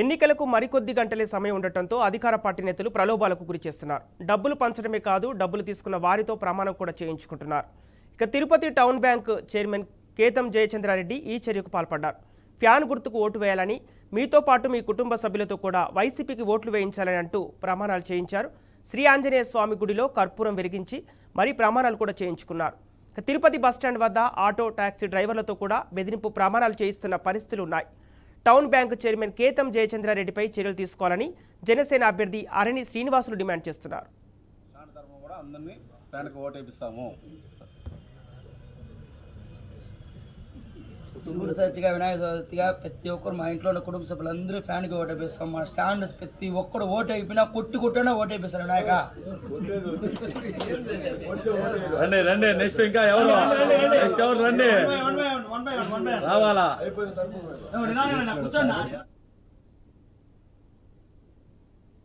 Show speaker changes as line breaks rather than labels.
ఎన్నికలకు మరికొద్ది గంటలే సమయం ఉండటంతో అధికార పార్టీ నేతలు ప్రలోభాలకు గురి చేస్తున్నారు. డబ్బులు పంచడమే కాదు, డబ్బులు తీసుకున్న వారితో ప్రమాణం కూడా చేయించుకుంటున్నారు. ఇక Tirupati town bank chairman Ketham Jayachandra Reddy ఈ చర్యకు పాల్పడ్డారు. ఫ్యాన్ గుర్తుకు ఓటు వేయాలని, మీతో పాటు మీ కుటుంబ సభ్యులతో కూడా వైసీపీకి ఓట్లు వేయించాలని అంటూ ప్రమాణాలు చేయించారు. శ్రీ ఆంజనేయ స్వామి గుడిలో కర్పూరం వెలిగించి మరీ ప్రమాణాలు కూడా చేయించుకున్నారు. ఇక తిరుపతి బస్టాండ్ వద్ద ఆటో, టాక్సీ డ్రైవర్లతో కూడా బెదిరింపు ప్రమాణాలు చేయిస్తున్న పరిస్థితులు ఉన్నాయి. టౌన్ బ్యాంకు చైర్మన్ కేతం జయచంద్రారెడ్డిపై చర్యలు తీసుకోవాలని జనసేన అభ్యర్థి అరణి శ్రీనివాసులు డిమాండ్ చేస్తున్నారు.
సింగుడు చర్చిగా వినాయక చవితిగా ప్రతి ఒక్కరు మా ఇంట్లో ఉన్న కుటుంబ సభ్యులందరూ ఫ్యాన్కి ఓటేపిస్తాం. మా స్టాండ్ ప్రతి ఒక్కరు ఓటు అయిపోయినా కొట్టుకుంటూనే ఓటేపిస్తారు వినాయక.
రండి రండి, నెక్స్ట్ ఇంకా ఎవరు రండి రావాలా.